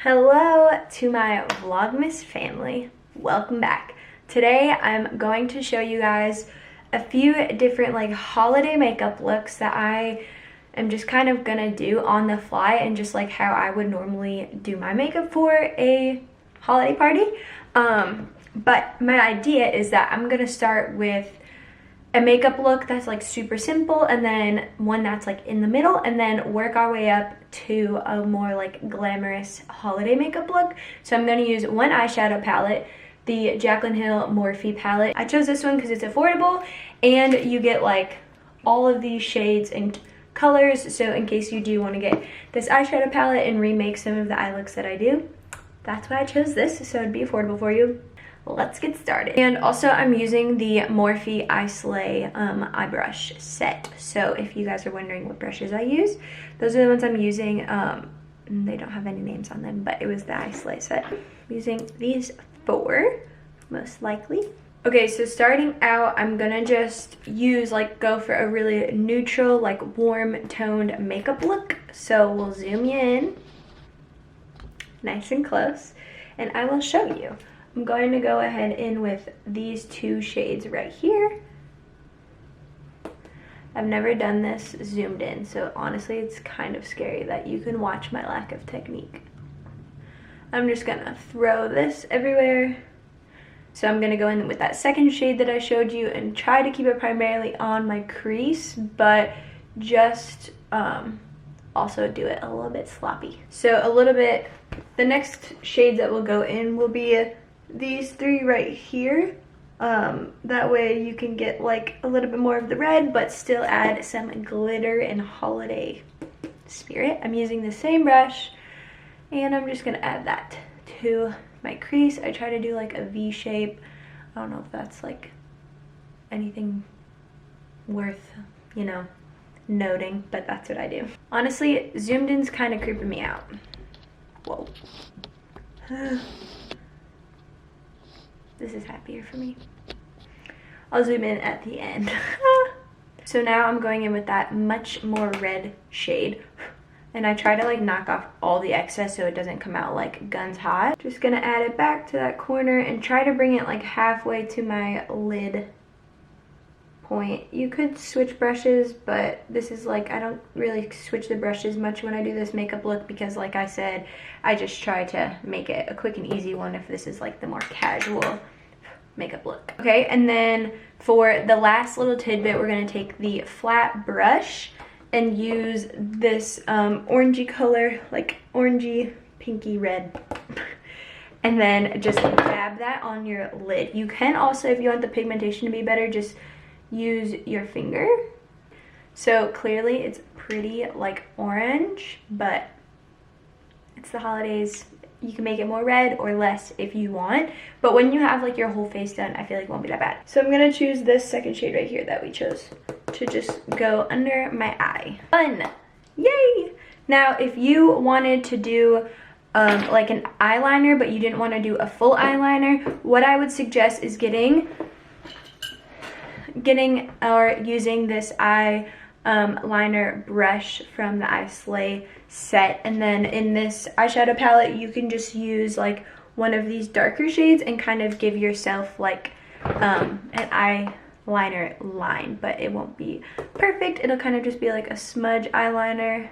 Hello to my Vlogmas family. Welcome back. Today I'm going to show you guys a few different holiday makeup looks that I am just kind of gonna do on the fly and just like how I would normally do my makeup for a holiday party. But my idea is that I'm gonna start with a makeup look that's like super simple, and then one that's like in the middle, and then work our way up to a more like glamorous holiday makeup look. So I'm gonna use one eyeshadow palette, the Jaclyn Hill Morphe palette. I chose this one because it's affordable and you get like all of these shades and colors. So in case you do want to get this eyeshadow palette and remake some of the eye looks that I do, that's why I chose this, so it'd be affordable for you. Let's get started. And also I'm using the Morphe I Slay eye brush set. So if you guys are wondering what brushes I use, those are the ones I'm using. They don't have any names on them, but it was the I Slay set. I'm using these four, most likely. Okay, so starting out, I'm gonna just use go for a really neutral, warm toned makeup look. So we'll zoom you in nice and close and I will show you. I'm going to go ahead in with these two shades right here. I've never done this zoomed in, so honestly it's kind of scary that you can watch my lack of technique. I'm just gonna throw this everywhere. So I'm gonna go in with that second shade that I showed you and try to keep it primarily on my crease, but just also do it a little bit sloppy. So a little bit, the next shades that will go in will be these three right here. That way you can get a little bit more of the red but still add some glitter and holiday spirit. I'm using the same brush and I'm just gonna add that to my crease. I try to do a V shape. I don't know if that's anything worth noting, but that's what I do. Honestly, zoomed in's kind of creeping me out. Whoa. This is happier for me. I'll zoom in at the end. So now I'm going in with that much more red shade. And I try to knock off all the excess so it doesn't come out guns hot. Just gonna add it back to that corner and try to bring it halfway to my lid point. You could switch brushes, but this is I don't really switch the brushes much when I do this makeup look because like I said, I just try to make it a quick and easy one if this is the more casual makeup look. Okay, and then for the last little tidbit, we're gonna take the flat brush and use this orangey color, orangey, pinky red. And then just dab that on your lid. You can also, if you want the pigmentation to be better, just use your finger. So clearly it's pretty orange, but it's the holidays. You can make it more red or less if you want, but when you have your whole face done, I feel it won't be that bad. So I'm gonna choose this second shade right here that we chose to just go under my eye. Fun! Yay! Now if you wanted to do an eyeliner but you didn't want to do a full eyeliner, what I would suggest is getting or using this liner brush from the I Slay set, and then in this eyeshadow palette you can just use one of these darker shades and kind of give yourself an eyeliner line, but it won't be perfect. It'll kind of just be a smudge eyeliner,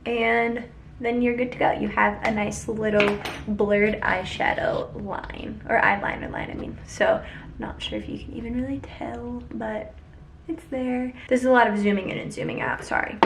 and then you're good to go. You have a nice little blurred eyeshadow line, or eyeliner line I mean. So I'm not sure if you can even really tell, but it's there. This is a lot of zooming in and zooming out, sorry.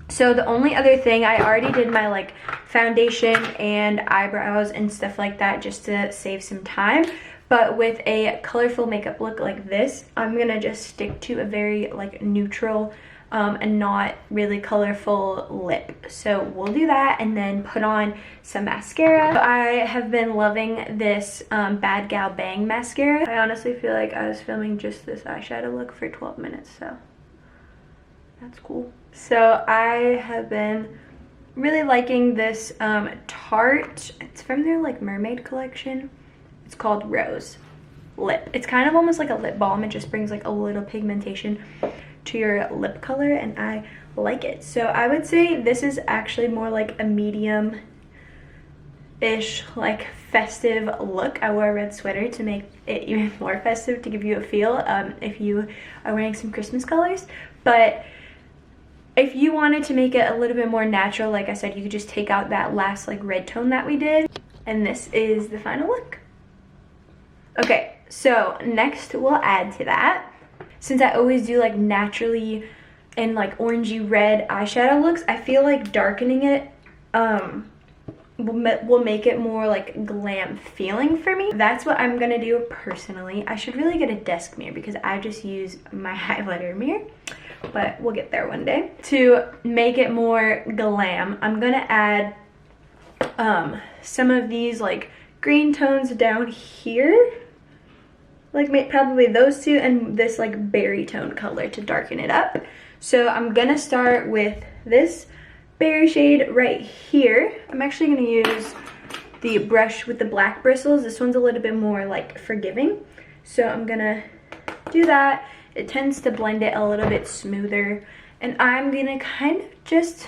So the only other thing, I already did my foundation and eyebrows and stuff like that just to save some time. But with a colorful makeup look like this, I'm gonna just stick to a very neutral and not really colorful lip. So we'll do that and then put on some mascara. I have been loving this Bad Gal Bang mascara. I honestly feel like I was filming just this eyeshadow look for 12 minutes, so that's cool. So I have been really liking this Tarte. It's from their mermaid collection. It's called Rose Lip. It's kind of almost like a lip balm. It just brings a little pigmentation to your lip color and I like it. So I would say this is actually more a medium ish like festive look. I wore a red sweater to make it even more festive, to give you a feel if you are wearing some Christmas colors. But if you wanted to make it a little bit more natural, like I said, you could just take out that last like red tone that we did. And this is the final look. Okay, so next we'll add to that, since I always do like naturally and like orangey red eyeshadow looks, I feel like darkening it will make it more like glam feeling for me. That's what I'm gonna do personally. I should really get a desk mirror because I just use my highlighter mirror, but we'll get there one day. To make it more glam, I'm gonna add some of these like green tones down here, like probably those two, and this like berry tone color to darken it up. So I'm gonna start with this berry shade right here. I'm actually gonna use the brush with the black bristles. This one's a little bit more like forgiving, so I'm gonna do that. It tends to blend it a little bit smoother, and I'm gonna kind of just,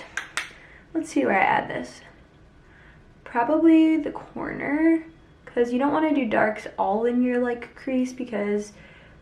let's see where I add this. Probably the corner, because you don't want to do darks all in your like crease because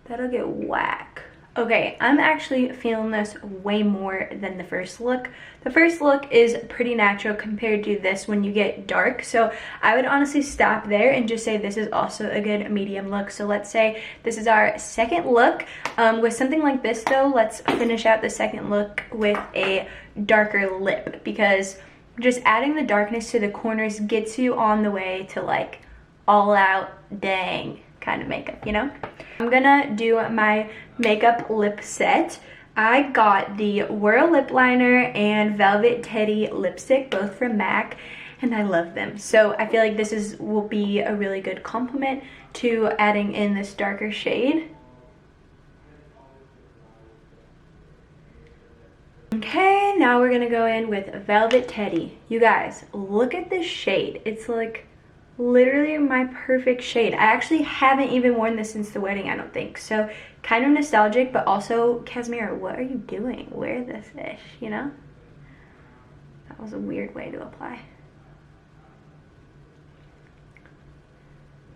that'll get whack. Okay, I'm actually feeling this way more than the first look. The first look is pretty natural compared to this when you get dark. So I would honestly stop there and just say this is also a good medium look. So let's say this is our second look. With something like this though, let's finish out the second look with a darker lip, because just adding the darkness to the corners gets you on the way to like all out dang kind of makeup, you know? I'm gonna do my makeup lip set. I got the Whirl lip liner and Velvet Teddy lipstick, both from MAC, and I love them. So I feel like this will be a really good complement to adding in this darker shade. Okay, now we're gonna go in with Velvet Teddy. You guys, look at this shade. It's like literally my perfect shade. I actually haven't even worn this since the wedding, I don't think. So kind of nostalgic, but also, Kazmira, what are you doing? Wear this ish, you know? That was a weird way to apply.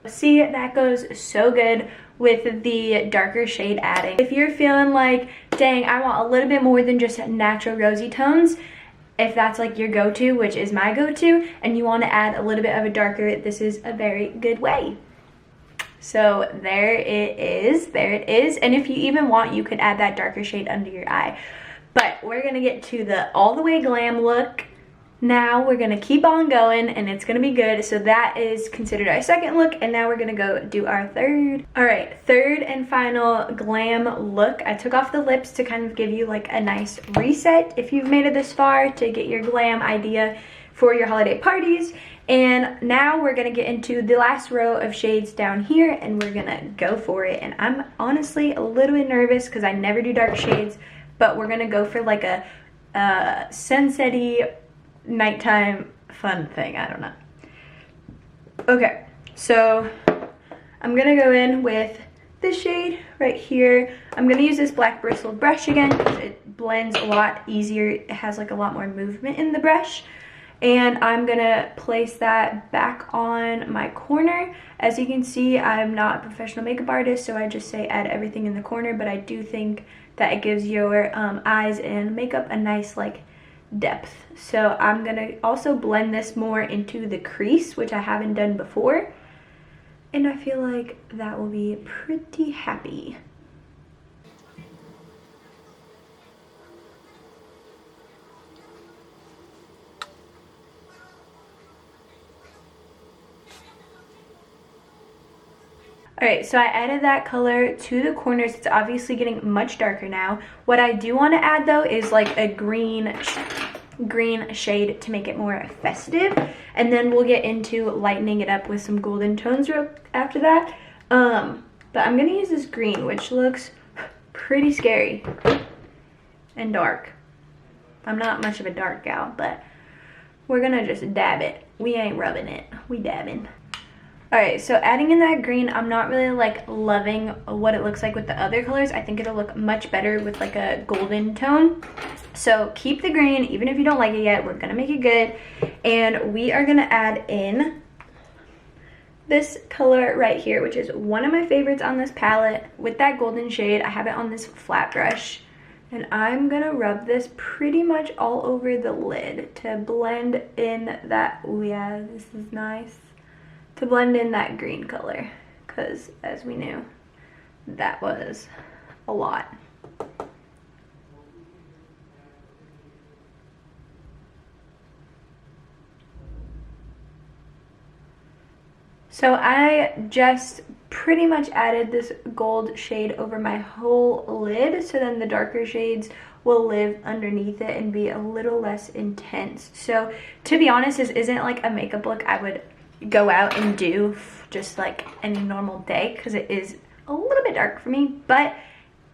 See, that goes so good with the darker shade adding. If you're feeling like, dang, I want a little bit more than just natural rosy tones, if that's like your go-to, which is my go-to, and you want to add a little bit of a darker, this is a very good way. So there it is, and if you even want, you could add that darker shade under your eye. But we're gonna get to the all the way glam look. Now we're gonna keep on going, and it's gonna be good. So that is considered our second look, and now we're gonna go do our third. All right, third and final glam look. I took off the lips to kind of give you like a nice reset if you've made it this far, to get your glam idea for your holiday parties. And now we're gonna get into the last row of shades down here, and we're gonna go for it. And I'm honestly a little bit nervous because I never do dark shades, but we're gonna go for like a sunset-y nighttime fun thing. I don't know. Okay, so I'm gonna go in with this shade right here. I'm gonna use this black bristled brush again because it blends a lot easier. It has like a lot more movement in the brush. And I'm gonna place that back on my corner. As you can see, I'm not a professional makeup artist, so I just say add everything in the corner, but I do think that it gives your eyes and makeup a nice like depth. So I'm gonna also blend this more into the crease, which I haven't done before, and I feel like that will be pretty happy. Alright, so I added that color to the corners. It's obviously getting much darker now. What I do want to add though is like a green shade to make it more festive, and then we'll get into lightening it up with some golden tones after that. But I'm gonna use this green, which looks pretty scary and dark. I'm not much of a dark gal, but we're gonna just dab it. We ain't rubbing it, we dabbing. Alright, so adding in that green, I'm not really like loving what it looks like with the other colors. I think it'll look much better with like a golden tone. So keep the green, even if you don't like it yet, we're gonna make it good. And we are gonna add in this color right here, which is one of my favorites on this palette with that golden shade. I have it on this flat brush, and I'm gonna rub this pretty much all over the lid to blend in that, oh yeah, this is nice, to blend in that green color, because as we knew, that was a lot. So I just pretty much added this gold shade over my whole lid, so then the darker shades will live underneath it and be a little less intense. So to be honest, this isn't like a makeup look I would go out and do just like any normal day, because it is a little bit dark for me, but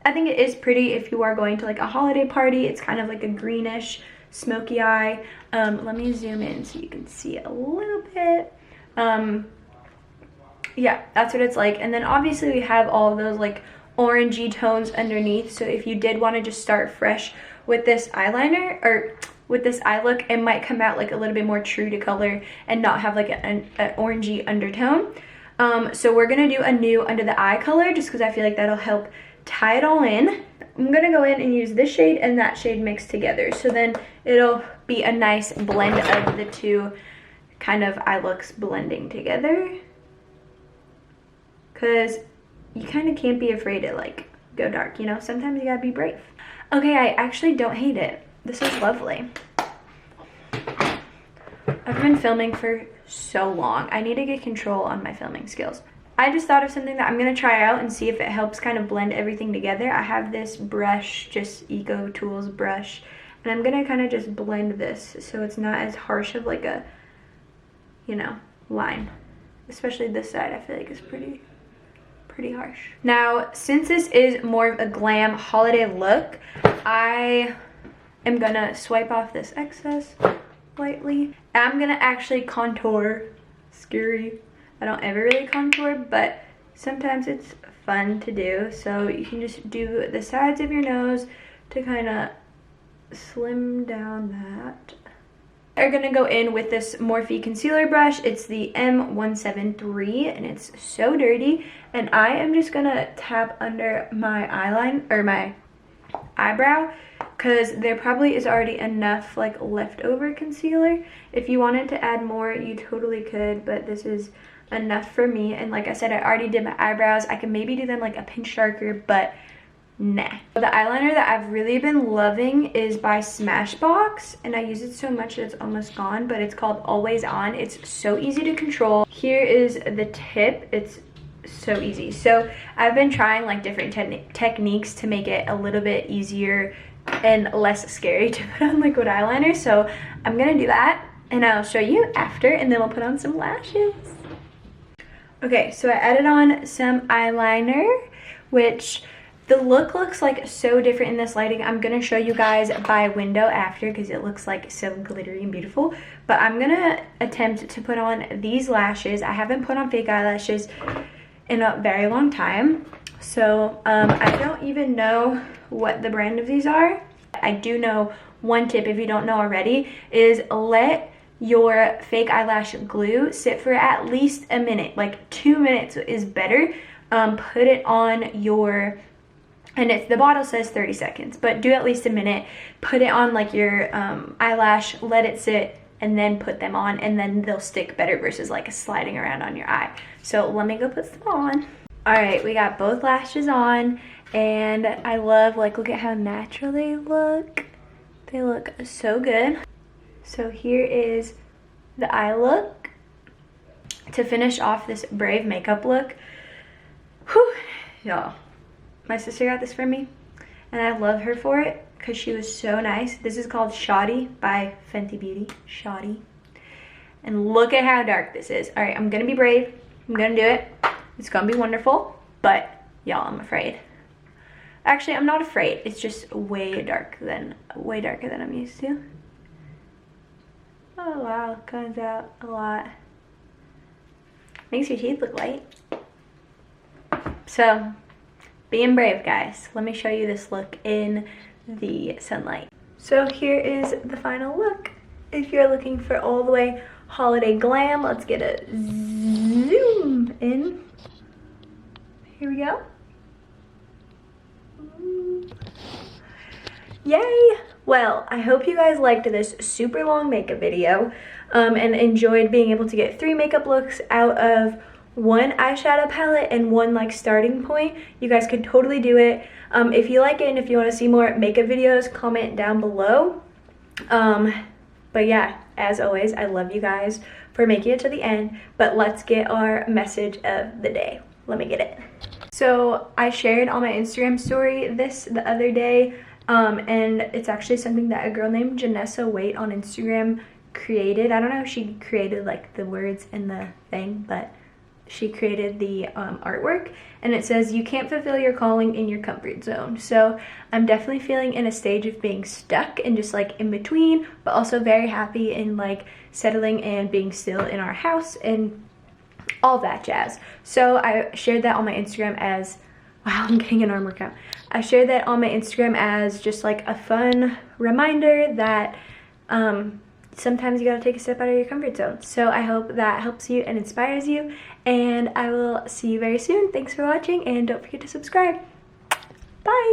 I think it is pretty if you are going to like a holiday party. It's kind of like a greenish smoky eye. Let me zoom in so you can see it a little bit. Yeah, that's what it's like. And then obviously we have all of those like orangey tones underneath, so if you did want to just start fresh with this eyeliner or with this eye look, it might come out like a little bit more true to color and not have like an orangey undertone. So we're gonna do a new under the eye color just because I feel like that'll help tie it all in. I'm gonna go in and use this shade and that shade mixed together, so then it'll be a nice blend of the two kind of eye looks blending together, because you kind of can't be afraid to like go dark, you know? Sometimes you gotta be brave. Okay, I actually don't hate it. This is lovely. I've been filming for so long. I need to get control on my filming skills. I just thought of something that I'm gonna try out and see if it helps kind of blend everything together. I have this brush, just Eco Tools brush, and I'm gonna kind of just blend this so it's not as harsh of like a, you know, line. Especially this side, I feel like is pretty harsh. Now, since this is more of a glam holiday look, I am gonna swipe off this excess lightly. I'm gonna actually contour. Scary. I don't ever really contour, but sometimes it's fun to do. So you can just do the sides of your nose to kind of slim down that. Are gonna go in with this Morphe concealer brush. It's the M173 and it's so dirty, and I am just gonna tap under my eyeline or my eyebrow, because there probably is already enough like leftover concealer. If you wanted to add more, you totally could, but this is enough for me. And like I said, I already did my eyebrows. I can maybe do them like a pinch darker, but nah. The eyeliner that I've really been loving is by Smashbox, and I use it so much that it's almost gone, but it's called Always On. It's so easy to control. Here is the tip. It's so easy. So I've been trying like different techniques to make it a little bit easier and less scary to put on liquid eyeliner. So I'm gonna do that and I'll show you after, and then we'll put on some lashes. Okay, so I added on some eyeliner, which the look looks like so different in this lighting. I'm gonna show you guys by window after because it looks like so glittery and beautiful. But I'm gonna attempt to put on these lashes. I haven't put on fake eyelashes in a very long time. So I don't even know what the brand of these are. I do know one tip, if you don't know already, is let your fake eyelash glue sit for at least a minute. Like 2 minutes is better. Put it on your, and the bottle says 30 seconds, but do at least a minute. Put it on like your eyelash, let it sit, and then put them on, and then they'll stick better versus like sliding around on your eye. So let me go put some on. All right, we got both lashes on, and I love, like, look at how natural they look. They look so good. So here is the eye look. To finish off this brave makeup look, whew, y'all, my sister got this for me, and I love her for it because she was so nice. This is called Shoddy by Fenty Beauty. Shoddy. And look at how dark this is. All right, I'm gonna be brave. I'm gonna do it. It's gonna be wonderful, but y'all, I'm afraid. Actually, I'm not afraid. It's just way darker than I'm used to. Oh wow, comes out a lot. Makes your teeth look white. So, being brave, guys. Let me show you this look in the sunlight. So here is the final look. If you're looking for all the way holiday glam, let's get a zoom. zoom in. Here we go. Yay! Well, I hope you guys liked this super long makeup video and enjoyed being able to get 3 makeup looks out of 1 eyeshadow palette and 1 like starting point. You guys could totally do it. If you like it and if you want to see more makeup videos, comment down below. But yeah, as always, I love you guys for making it to the end. But let's get our message of the day. Let me get it. So I shared on my Instagram story this the other day, and it's actually something that a girl named Janessa Waite on Instagram created. I don't know if she created like the words in the thing, but she created the artwork, and it says, "You can't fulfill your calling in your comfort zone." So I'm definitely feeling in a stage of being stuck and just like in between, but also very happy in like settling and being still in our house and all that jazz. So I shared that on my Instagram as, wow, I'm getting an arm workout. I shared that on my Instagram as just like a fun reminder that sometimes you gotta take a step out of your comfort zone. So I hope that helps you and inspires you, and I will see you very soon. Thanks for watching, and don't forget to subscribe. Bye!